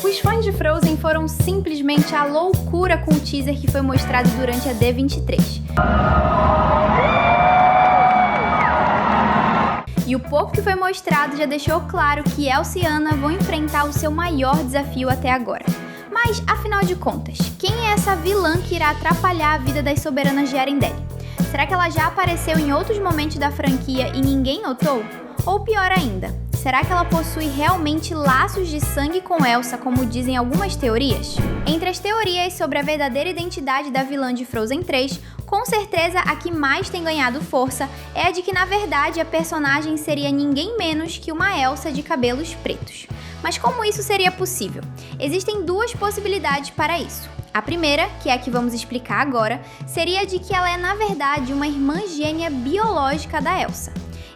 Os fãs de Frozen foram simplesmente à loucura com o teaser que foi mostrado durante a D23. E o pouco que foi mostrado já deixou claro que Elsa e Anna vão enfrentar o seu maior desafio até agora. Mas, afinal de contas, quem é essa vilã que irá atrapalhar a vida das soberanas de Arendelle? Será que ela já apareceu em outros momentos da franquia e ninguém notou? Ou pior ainda, será que ela possui realmente laços de sangue com Elsa, como dizem algumas teorias? Entre as teorias sobre a verdadeira identidade da vilã de Frozen 3, com certeza a que mais tem ganhado força é a de que na verdade a personagem seria ninguém menos que uma Elsa de cabelos pretos. Mas como isso seria possível? Existem duas possibilidades para isso. A primeira, que é a que vamos explicar agora, seria a de que ela é na verdade uma irmã gêmea biológica da Elsa.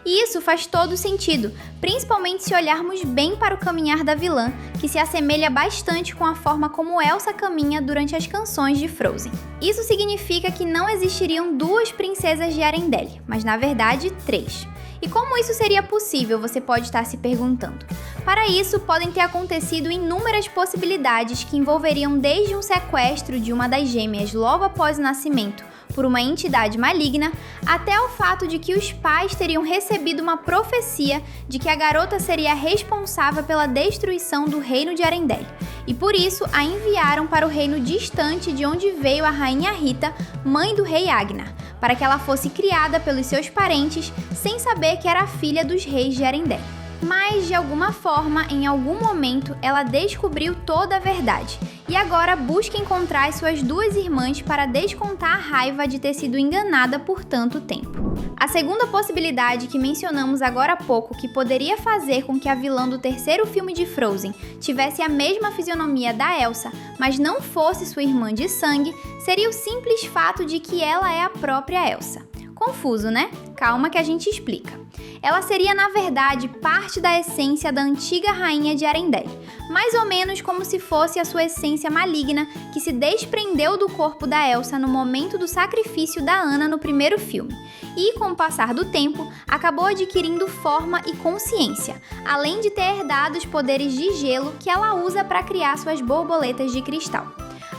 E isso faz todo sentido, principalmente se olharmos bem para o caminhar da vilã, que se assemelha bastante com a forma como Elsa caminha durante as canções de Frozen. Isso significa que não existiriam duas princesas de Arendelle, mas na verdade 3. E como isso seria possível, você pode estar se perguntando. Para isso, podem ter acontecido inúmeras possibilidades que envolveriam desde um sequestro de uma das gêmeas logo após o nascimento por uma entidade maligna, até o fato de que os pais teriam recebido uma profecia de que a garota seria responsável pela destruição do reino de Arendelle, e por isso a enviaram para o reino distante de onde veio a rainha Rita, mãe do rei Agnar, para que ela fosse criada pelos seus parentes sem saber que era a filha dos reis de Arendelle. Mas, de alguma forma, em algum momento, ela descobriu toda a verdade e agora busca encontrar suas duas irmãs para descontar a raiva de ter sido enganada por tanto tempo. A segunda possibilidade que mencionamos agora há pouco, que poderia fazer com que a vilã do terceiro filme de Frozen tivesse a mesma fisionomia da Elsa, mas não fosse sua irmã de sangue, seria o simples fato de que ela é a própria Elsa. Confuso, né? Calma que a gente explica. Ela seria, na verdade, parte da essência da antiga rainha de Arendelle, mais ou menos como se fosse a sua essência maligna que se desprendeu do corpo da Elsa no momento do sacrifício da Anna no primeiro filme, e, com o passar do tempo, acabou adquirindo forma e consciência, além de ter herdado os poderes de gelo que ela usa para criar suas borboletas de cristal.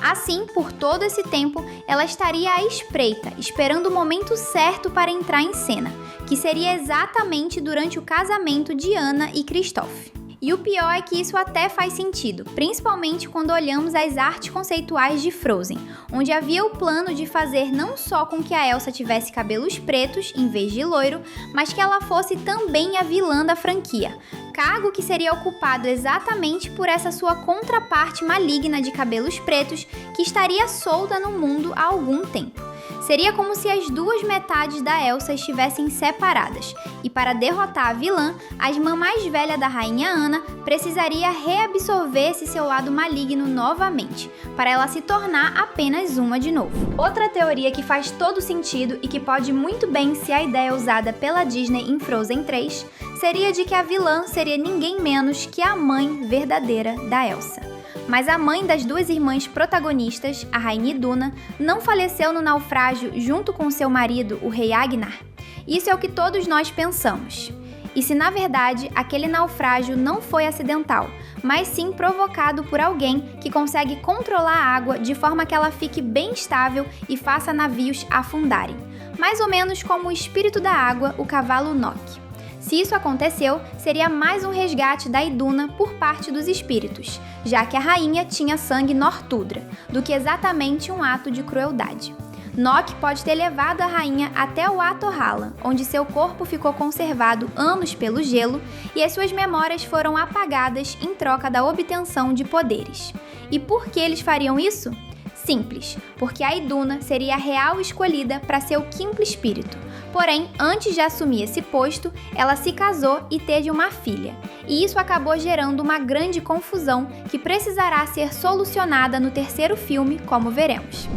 Assim, por todo esse tempo, ela estaria à espreita, esperando o momento certo para entrar em cena, que seria exatamente durante o casamento de Anna e Kristoff. E o pior é que isso até faz sentido, principalmente quando olhamos as artes conceituais de Frozen, onde havia o plano de fazer não só com que a Elsa tivesse cabelos pretos em vez de loiro, mas que ela fosse também a vilã da franquia, cargo que seria ocupado exatamente por essa sua contraparte maligna de cabelos pretos que estaria solta no mundo há algum tempo. Seria como se as duas metades da Elsa estivessem separadas, e para derrotar a vilã, a irmã mais velha da rainha Anna precisaria reabsorver esse seu lado maligno novamente, para ela se tornar apenas uma de novo. Outra teoria que faz todo sentido e que pode muito bem ser a ideia usada pela Disney em Frozen 3, seria de que a vilã seria ninguém menos que a mãe verdadeira da Elsa. Mas a mãe das duas irmãs protagonistas, a rainha Iduna, não faleceu no naufrágio junto com seu marido, o rei Agnar? Isso é o que todos nós pensamos. E se na verdade aquele naufrágio não foi acidental, mas sim provocado por alguém que consegue controlar a água de forma que ela fique bem estável e faça navios afundarem, mais ou menos como o espírito da água, o cavalo Nock. Se isso aconteceu, seria mais um resgate da Iduna por parte dos espíritos, já que a rainha tinha sangue Northuldra, do que exatamente um ato de crueldade. Nock pode ter levado a rainha até o Atorhala, onde seu corpo ficou conservado anos pelo gelo e as suas memórias foram apagadas em troca da obtenção de poderes. E por que eles fariam isso? Simples, porque a Iduna seria a real escolhida para ser o quinto espírito. Porém, antes de assumir esse posto, ela se casou e teve uma filha. E isso acabou gerando uma grande confusão que precisará ser solucionada no terceiro filme, como veremos.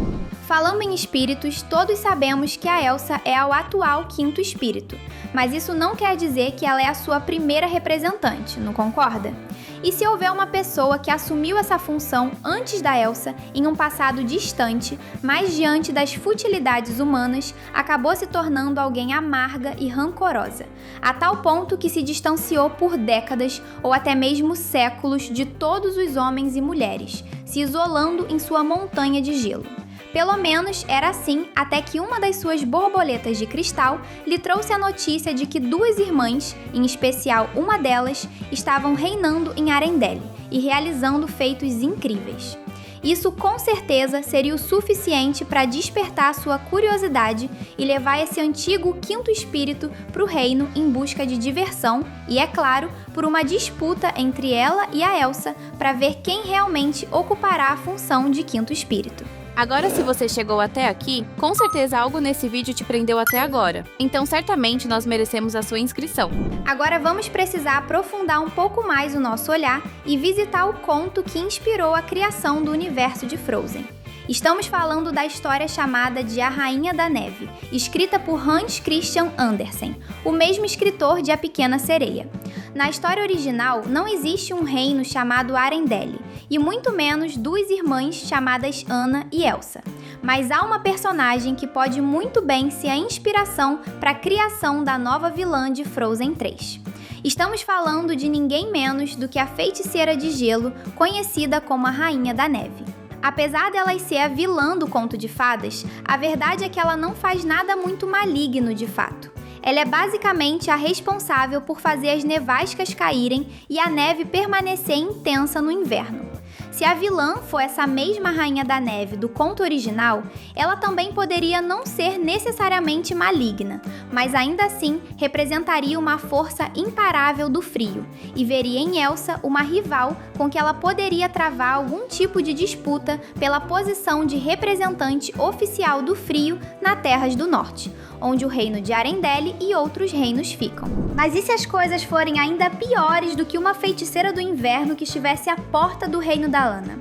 Falando em espíritos, todos sabemos que a Elsa é o atual quinto espírito, mas isso não quer dizer que ela é a sua primeira representante, não concorda? E se houver uma pessoa que assumiu essa função antes da Elsa, em um passado distante, mas diante das futilidades humanas, acabou se tornando alguém amarga e rancorosa, a tal ponto que se distanciou por décadas ou até mesmo séculos de todos os homens e mulheres, se isolando em sua montanha de gelo. Pelo menos era assim até que uma das suas borboletas de cristal lhe trouxe a notícia de que duas irmãs, em especial uma delas, estavam reinando em Arendelle e realizando feitos incríveis. Isso com certeza seria o suficiente para despertar sua curiosidade e levar esse antigo quinto espírito para o reino em busca de diversão e, é claro, por uma disputa entre ela e a Elsa para ver quem realmente ocupará a função de quinto espírito. Agora, se você chegou até aqui, com certeza algo nesse vídeo te prendeu até agora. Então, certamente, nós merecemos a sua inscrição. Agora vamos precisar aprofundar um pouco mais o nosso olhar e visitar o conto que inspirou a criação do universo de Frozen. Estamos falando da história chamada de A Rainha da Neve, escrita por Hans Christian Andersen, o mesmo escritor de A Pequena Sereia. Na história original, não existe um reino chamado Arendelle, e muito menos duas irmãs chamadas Anna e Elsa. Mas há uma personagem que pode muito bem ser a inspiração para a criação da nova vilã de Frozen 3. Estamos falando de ninguém menos do que a feiticeira de gelo, conhecida como a Rainha da Neve. Apesar dela ser a vilã do conto de fadas, a verdade é que ela não faz nada muito maligno de fato. Ela é basicamente a responsável por fazer as nevascas caírem e a neve permanecer intensa no inverno. Se a vilã for essa mesma Rainha da Neve do conto original, ela também poderia não ser necessariamente maligna, mas ainda assim representaria uma força imparável do frio e veria em Elsa uma rival com que ela poderia travar algum tipo de disputa pela posição de representante oficial do frio nas Terras do Norte, onde o reino de Arendelle e outros reinos ficam. Mas e se as coisas forem ainda piores do que uma feiticeira do inverno que estivesse à porta do reino da Ana?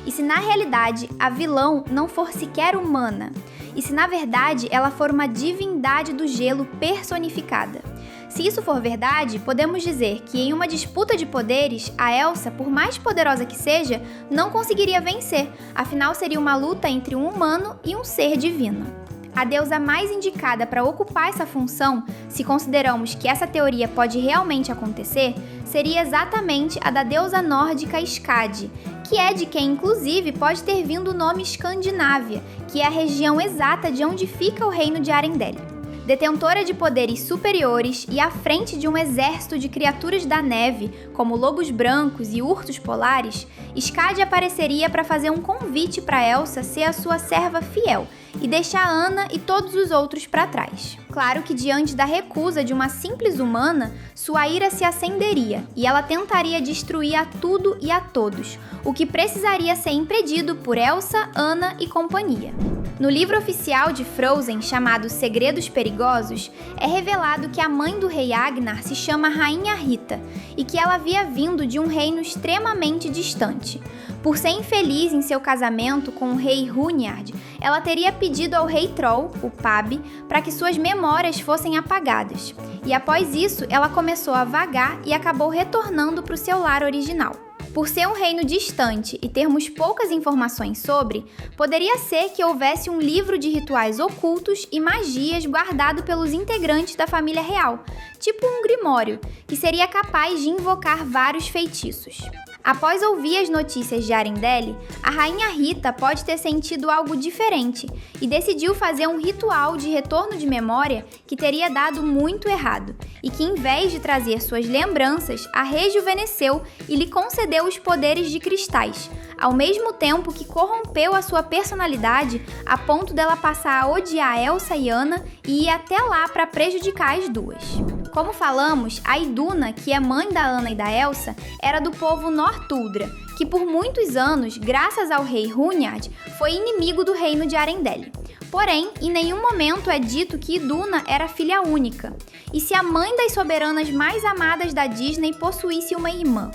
E se na realidade a vilã não for sequer humana? E se na verdade ela for uma divindade do gelo personificada? Se isso for verdade, podemos dizer que em uma disputa de poderes, a Elsa, por mais poderosa que seja, não conseguiria vencer, afinal seria uma luta entre um humano e um ser divino. A deusa mais indicada para ocupar essa função, se consideramos que essa teoria pode realmente acontecer, seria exatamente a da deusa nórdica Skadi, que é de quem inclusive pode ter vindo o nome Escandinávia, que é a região exata de onde fica o reino de Arendelle. Detentora de poderes superiores e à frente de um exército de criaturas da neve, como lobos brancos e ursos polares, Skadi apareceria para fazer um convite para Elsa ser a sua serva fiel e deixar Anna e todos os outros para trás. Claro que diante da recusa de uma simples humana, sua ira se acenderia e ela tentaria destruir a tudo e a todos, o que precisaria ser impedido por Elsa, Anna e companhia. No livro oficial de Frozen, chamado Segredos Perigosos, é revelado que a mãe do rei Agnar se chama Rainha Rita e que ela havia vindo de um reino extremamente distante. Por ser infeliz em seu casamento com o rei Hunyard, ela teria pedido ao rei Troll, o Pab, para que suas memórias fossem apagadas. E após isso, ela começou a vagar e acabou retornando para o seu lar original. Por ser um reino distante e termos poucas informações sobre, poderia ser que houvesse um livro de rituais ocultos e magias guardado pelos integrantes da família real, tipo um grimório, que seria capaz de invocar vários feitiços. Após ouvir as notícias de Arendelle, a Rainha Rita pode ter sentido algo diferente e decidiu fazer um ritual de retorno de memória que teria dado muito errado e que, em vez de trazer suas lembranças, a rejuvenesceu e lhe concedeu os poderes de cristais, ao mesmo tempo que corrompeu a sua personalidade a ponto dela passar a odiar Elsa e Anna e ir até lá para prejudicar as duas. Como falamos, a Iduna, que é mãe da Anna e da Elsa, era do povo Northuldra, que por muitos anos, graças ao rei Hunyard, foi inimigo do reino de Arendelle. Porém, em nenhum momento é dito que Iduna era filha única, e se a mãe das soberanas mais amadas da Disney possuísse uma irmã.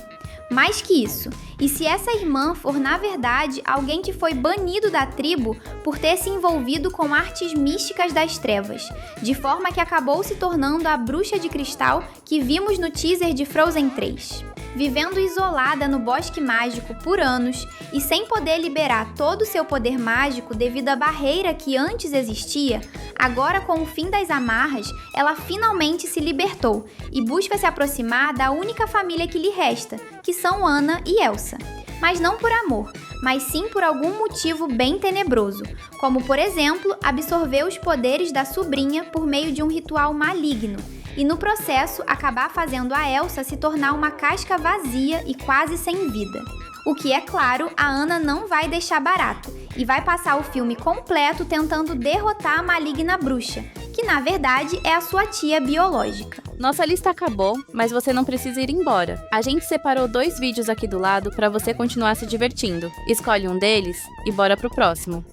Mais que isso, e se essa irmã for na verdade alguém que foi banido da tribo por ter se envolvido com artes místicas das trevas, de forma que acabou se tornando a bruxa de cristal que vimos no teaser de Frozen 3. Vivendo isolada no bosque mágico por anos e sem poder liberar todo o seu poder mágico devido à barreira que antes existia, agora com o fim das amarras, ela finalmente se libertou e busca se aproximar da única família que lhe resta, que são Anna e Elsa. Mas não por amor, mas sim por algum motivo bem tenebroso, como por exemplo, absorver os poderes da sobrinha por meio de um ritual maligno, e no processo acabar fazendo a Elsa se tornar uma casca vazia e quase sem vida. O que, é claro, a Anna não vai deixar barato e vai passar o filme completo tentando derrotar a maligna bruxa, que na verdade é a sua tia biológica. Nossa lista acabou, mas você não precisa ir embora. A gente separou 2 vídeos aqui do lado para você continuar se divertindo. Escolhe um deles e bora pro próximo.